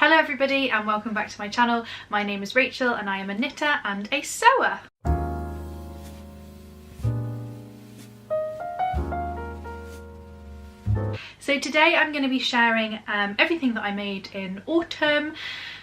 Hello everybody and welcome back to my channel. My name is Rachel and I am a knitter and a sewer. So today I'm going to be sharing everything that I made in autumn.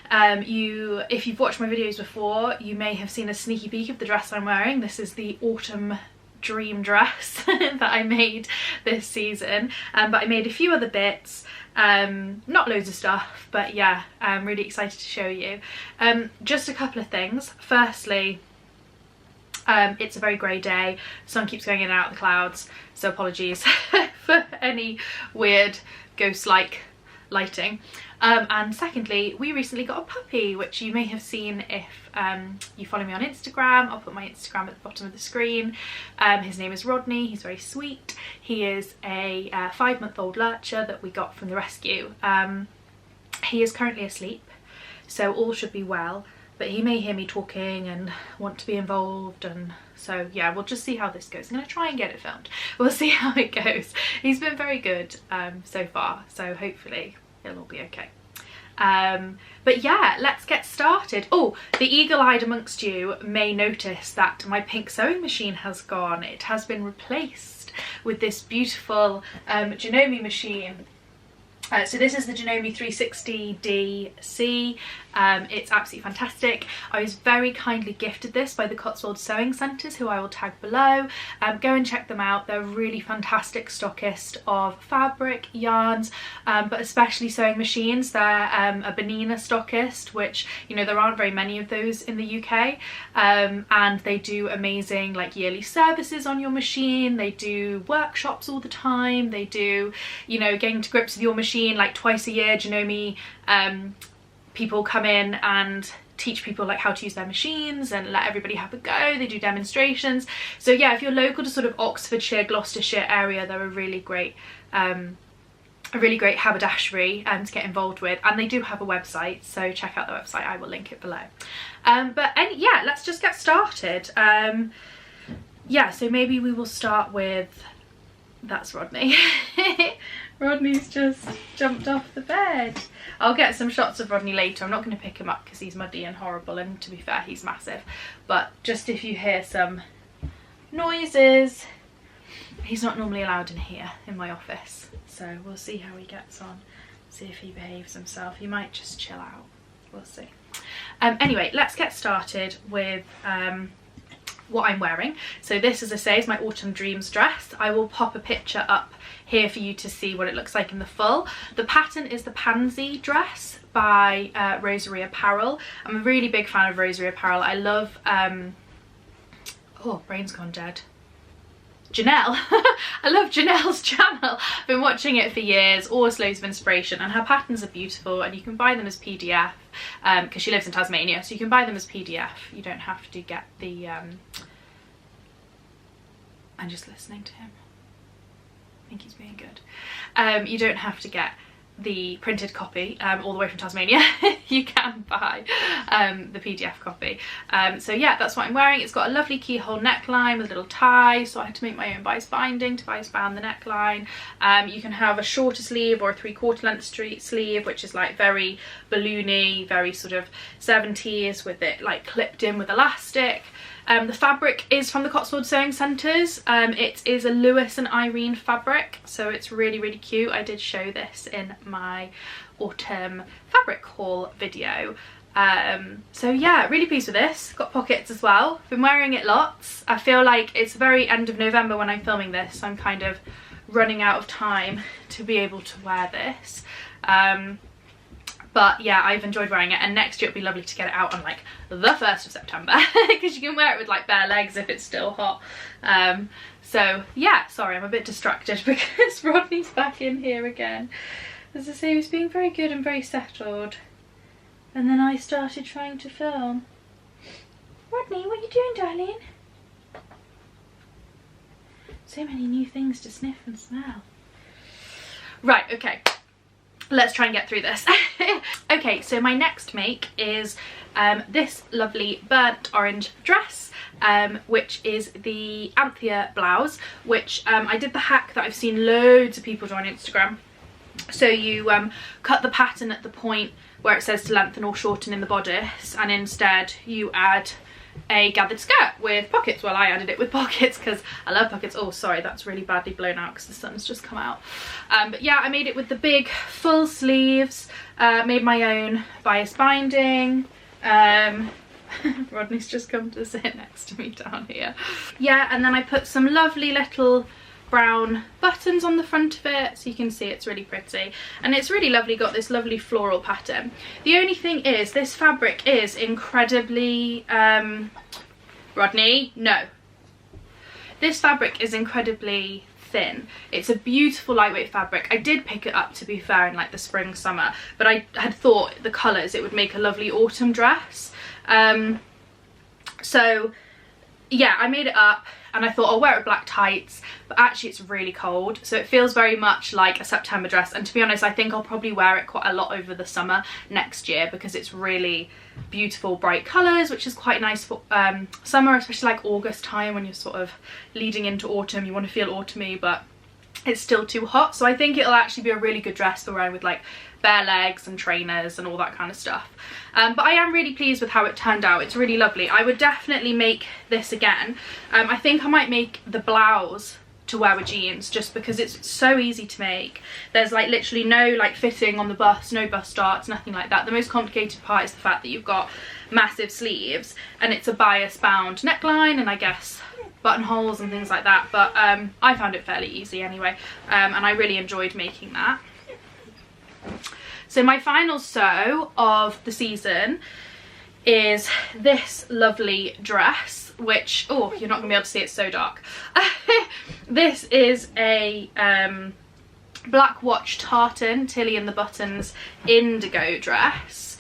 If you've watched my videos before, you may have seen a sneaky peek of the dress I'm wearing. This is the autumn dream dress that I made this season, but I made a few other bits, not loads of stuff, but yeah, I'm really excited to show you. Just a couple of things. Firstly, it's a very grey day, sun keeps going in and out of the clouds, so apologies for any weird ghost-like lighting. And secondly, we recently got a puppy, which you may have seen if you follow me on Instagram. I'll put my Instagram at the bottom of the screen. His name is Rodney. He's very sweet. He is a 5-month-old lurcher that we got from the rescue. He is currently asleep, so all should be well, but he may hear me talking and want to be involved, and so yeah, we'll just see how this goes. I'm going to try and get it filmed. We'll see how it goes. He's been very good so far, so hopefully it'll all be okay. But yeah, let's get started. Oh, the eagle-eyed amongst you may notice that my pink sewing machine has gone. It has been replaced with this beautiful Janome machine. So this is the Janome 360DC. It's absolutely fantastic. I was very kindly gifted this by the Cotswold Sewing Centres, who I will tag below. Go and check them out. They're a really fantastic stockist of fabric, yarns, but especially sewing machines. They're a Benina stockist, which, you know, there aren't very many of those in the UK, and they do amazing like yearly services on your machine. They do workshops all the time. They do, you know, getting to grips with your machine like twice a year. Janome people come in and teach people like how to use their machines and let everybody have a go. They do demonstrations. So yeah, if you're local to sort of Oxfordshire, Gloucestershire area, they're a really great haberdashery to get involved with, and they do have a website, so check out the website. I will link it below. Yeah, let's just get started. Yeah, so maybe we will start with, that's Rodney. Rodney's just jumped off the bed. I'll get some shots of Rodney later. I'm not going to pick him up because he's muddy and horrible, and to be fair, he's massive. But just if you hear some noises, he's not normally allowed in here in my office. So we'll see how he gets on, see if he behaves himself. He might just chill out. We'll see. Anyway, let's get started with what I'm wearing. So this, as I say, is my Autumn Dreams dress. I will pop a picture up here for you to see what it looks like in the full. The pattern is the Pansy dress by Rosary Apparel. I'm a really big fan of Rosary Apparel. I love oh, brain's gone dead. Janelle. I love Janelle's channel. I've been watching it for years, always loads of inspiration, and her patterns are beautiful, and you can buy them as PDF because she lives in Tasmania, so you can buy them as PDF. You don't have to get the I'm just listening to him. I think he's being good. You don't have to get the printed copy all the way from Tasmania. You can buy the PDF copy. So yeah, that's what I'm wearing. It's got a lovely keyhole neckline with a little tie, so I had to make my own bias binding to bias band the neckline. You can have a shorter sleeve or a 3/4 length sleeve, which is like very balloony, very sort of 70s, with it like clipped in with elastic. The fabric is from the Cotswold Sewing Centres. It is a Lewis and Irene fabric, so it's really, really cute. I did show this in my autumn fabric haul video. So yeah, really pleased with this. Got pockets as well. Been wearing it lots. I feel like it's the very end of November when I'm filming this, so I'm kind of running out of time to be able to wear this. But yeah, I've enjoyed wearing it, and next year it'll be lovely to get it out on like the 1st of September because you can wear it with like bare legs if it's still hot. So yeah, sorry, I'm a bit distracted because Rodney's back in here again. As I say, he was being very good and very settled, and then I started trying to film. Rodney, what are you doing, darling? So many new things to sniff and smell. Right, okay. Let's try and get through this. Okay, so my next make is this lovely burnt orange dress, which is the Anthea Blouse, which I did the hack that I've seen loads of people do on Instagram, So you cut the pattern at the point where it says to lengthen or shorten in the bodice, and instead you add a gathered skirt with pockets. Well, I added it with pockets because I love pockets. Oh, sorry, that's really badly blown out because the sun's just come out. But yeah, I made it with the big full sleeves, made my own bias binding. Rodney's just come to sit next to me down here. Yeah, and then I put some lovely little brown buttons on the front of it, so you can see it's really pretty, and it's really lovely, got this lovely floral pattern. The only thing is this fabric is incredibly Rodney, no, this fabric is incredibly thin. It's a beautiful lightweight fabric. I did pick it up, to be fair, in like the spring summer, but I had thought the colours, it would make a lovely autumn dress. So yeah, I made it up and I thought I'll wear it with black tights, but actually it's really cold, so it feels very much like a September dress. And to be honest, I think I'll probably wear it quite a lot over the summer next year because it's really beautiful bright colours, which is quite nice for summer, especially like August time when you're sort of leading into autumn. You want to feel autumny, but it's still too hot. So I think it'll actually be a really good dress for wearing with like bare legs and trainers and all that kind of stuff. But I am really pleased with how it turned out. It's really lovely. I would definitely make this again. I think I might make the blouse to wear with jeans just because it's so easy to make. There's like literally no like fitting on the bust, no bust darts, nothing like that. The most complicated part is the fact that you've got massive sleeves and it's a bias bound neckline and I guess buttonholes and things like that, but I found it fairly easy anyway, and I really enjoyed making that. So my final sew of the season is this lovely dress, which, oh, you're not gonna be able to see, it's so dark. This is a black watch tartan Tilly and the Buttons indigo dress,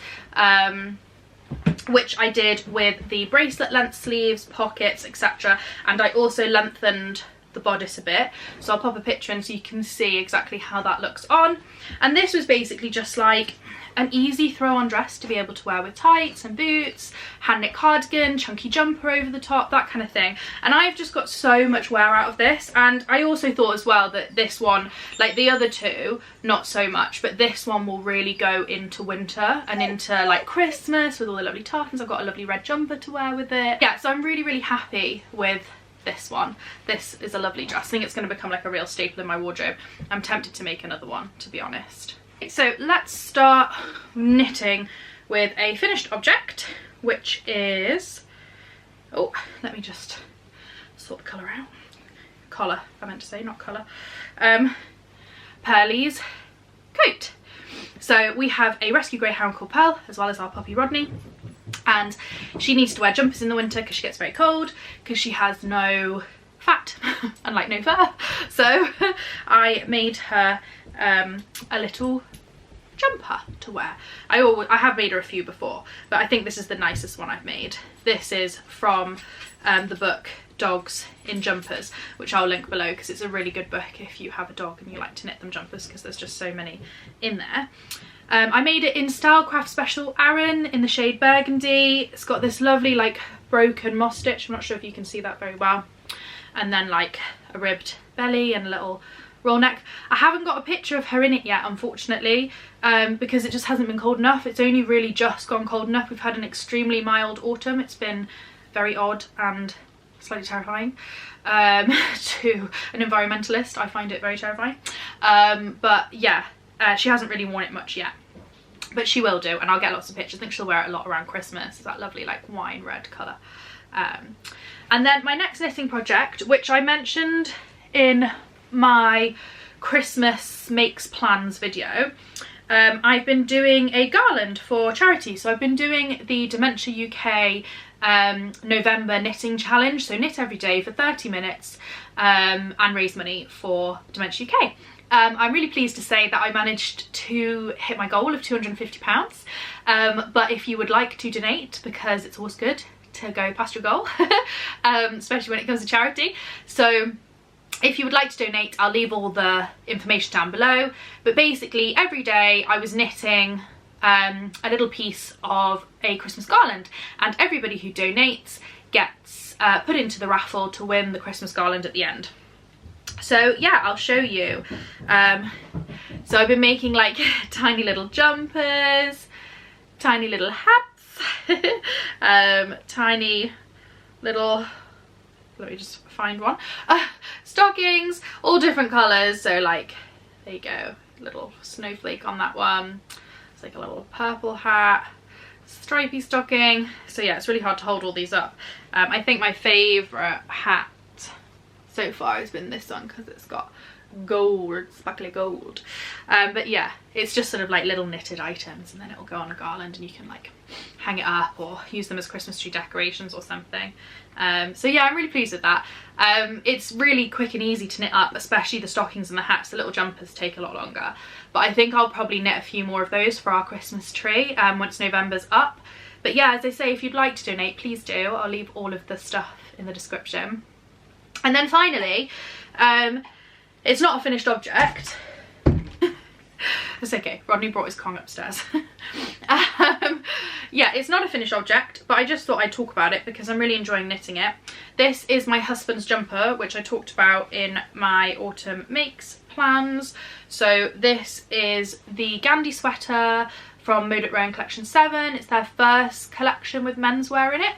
which I did with the bracelet length sleeves, pockets, etc. And I also lengthened the bodice a bit, so I'll pop a picture in so you can see exactly how that looks on. And this was basically just like an easy throw on dress to be able to wear with tights and boots, hand knit cardigan, chunky jumper over the top, that kind of thing. And I've just got so much wear out of this, and I also thought as well that this one, like the other two, not so much, but this one will really go into winter and into like Christmas with all the lovely tartans. I've got a lovely red jumper to wear with it. Yeah, so I'm really happy with this one. This is a lovely dress. I think it's going to become like a real staple in my wardrobe. I'm tempted to make another one, to be honest. So let's start knitting with a finished object, which is, oh, let me just sort the colour out. Collar, I meant to say, not colour. Pearlie's coat. So we have a rescue greyhound called Pearl, as well as our puppy Rodney, and she needs to wear jumpers in the winter because she gets very cold because she has no fat and like no fur. So I made her a little jumper to wear. I have made her a few before, but I think this is the nicest one I've made. This is from the book Dogs in Jumpers, which I'll link below because it's a really good book if you have a dog and you like to knit them jumpers, because there's just so many in there. I made it in Stylecraft Special Aran in the shade Burgundy. It's got this lovely like broken moss stitch, I'm not sure if you can see that very well, and then like a ribbed belly and a little roll neck. I haven't got a picture of her in it yet, unfortunately, because it just hasn't been cold enough. It's only really just gone cold enough. We've had an extremely mild autumn. It's been very odd and slightly terrifying to an environmentalist. I find it very terrifying, but yeah, she hasn't really worn it much yet, but she will do, and I'll get lots of pictures. I think she'll wear it a lot around Christmas. It's that lovely like wine red colour. And then my next knitting project, which I mentioned in my Christmas makes plans video, I've been doing a garland for charity. So I've been doing the Dementia UK November knitting challenge, so knit every day for 30 minutes and raise money for Dementia UK. I'm really pleased to say that I managed to hit my goal of £250, but if you would like to donate, because it's always good to go past your goal, especially when it comes to charity, so if you would like to donate, I'll leave all the information down below. But basically every day I was knitting a little piece of a Christmas garland, and everybody who donates gets put into the raffle to win the Christmas garland at the end. So yeah, I'll show you. So I've been making like tiny little jumpers, tiny little hats, tiny little, let me just find one, stockings, all different colours. So like, there you go, little snowflake on that one. It's like a little purple hat, stripy stocking. So yeah, it's really hard to hold all these up. I think my favourite hat so far has been this one because it's got gold, sparkly gold. But yeah, it's just sort of like little knitted items, and then it'll go on a garland and you can like hang it up or use them as Christmas tree decorations or something. So yeah, I'm really pleased with that. It's really quick and easy to knit up, especially the stockings and the hats. The little jumpers take a lot longer, but I think I'll probably knit a few more of those for our Christmas tree once November's up. But yeah, as I say, if you'd like to donate, please do. I'll leave all of the stuff in the description. And then finally, it's not a finished object. It's okay, Rodney brought his Kong upstairs. Yeah, it's not a finished object, but I just thought I'd talk about it because I'm really enjoying knitting it. This is my husband's jumper, which I talked about in my autumn makes plans. So this is the Gandhi Sweater from knitwear collection 7. It's their first collection with menswear in it.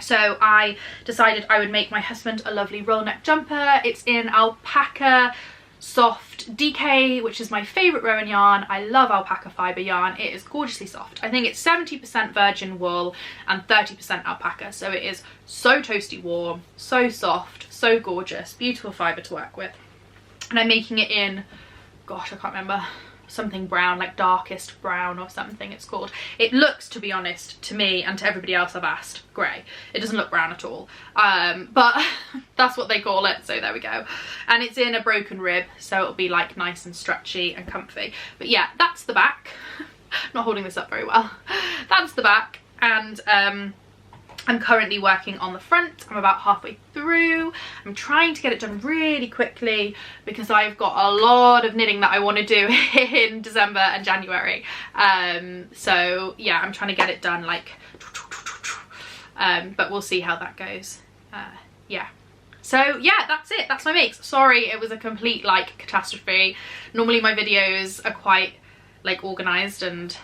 So I decided I would make my husband a lovely roll neck jumper. It's in alpaca soft DK, which is my favourite Rowan yarn. I love alpaca fibre yarn. It is gorgeously soft. I think it's 70% virgin wool and 30% alpaca. So it is so toasty warm, so soft, so gorgeous, beautiful fibre to work with. And I'm making it in, gosh, I can't remember, something brown, like darkest brown or something it's called. It looks, to be honest, to me and to everybody else I've asked, grey. It doesn't look brown at all, but that's what they call it, so there we go. And it's in a broken rib, so it'll be like nice and stretchy and comfy. But yeah, that's the back. Not holding this up very well. That's the back, and I'm currently working on the front. I'm about halfway through. I'm trying to get it done really quickly because I've got a lot of knitting that I want to do in December and January. So yeah, I'm trying to get it done like, but we'll see how that goes. Yeah. So yeah, that's it. That's my makes. Sorry, it was a complete like catastrophe. Normally my videos are quite like organised and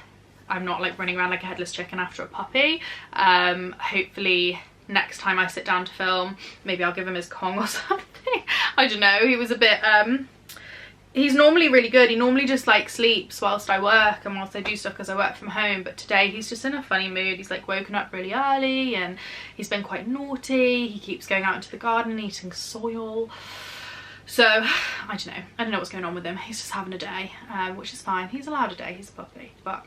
I'm not like running around like a headless chicken after a puppy. Hopefully next time I sit down to film, maybe I'll give him his Kong or something. I don't know, he was a bit, he's normally really good. He normally just like sleeps whilst I work and whilst I do stuff because I work from home, but today he's just in a funny mood. He's like woken up really early and he's been quite naughty. He keeps going out into the garden and eating soil. So I don't know what's going on with him. He's just having a day, which is fine. He's allowed a day, he's a puppy. But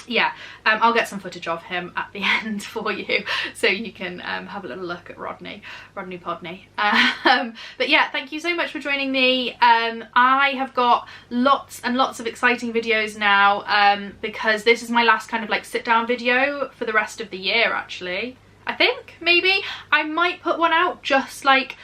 yeah, I'll get some footage of him at the end for you so you can have a little look at Rodney Podney. But yeah, thank you so much for joining me. I have got lots and lots of exciting videos now because this is my last kind of like sit down video for the rest of the year actually. I think maybe I might put one out just like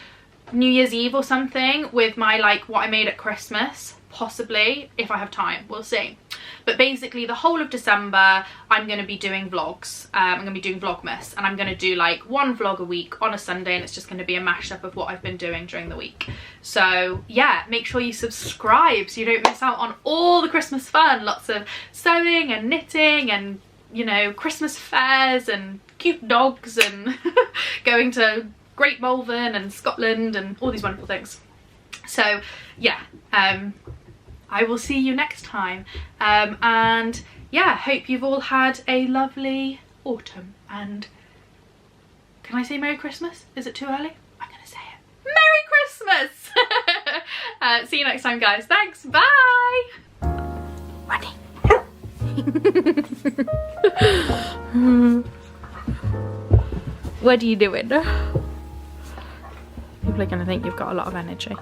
New Year's Eve or something with my like what I made at Christmas, possibly, if I have time, we'll see. But basically the whole of December I'm going to be doing vlogs. I'm going to be doing Vlogmas, and I'm going to do like one vlog a week on a Sunday, and it's just going to be a mashup of what I've been doing during the week. So yeah, make sure you subscribe so you don't miss out on all the Christmas fun. Lots of sewing and knitting and, you know, Christmas fairs and cute dogs and going to Great Malvern and Scotland and all these wonderful things. So yeah, I will see you next time, and yeah, hope you've all had a lovely autumn, and can I say Merry Christmas? Is it too early? I'm gonna say it. Merry Christmas! See you next time guys, thanks, bye! Rodney. What are you doing? People are gonna think you've got a lot of energy.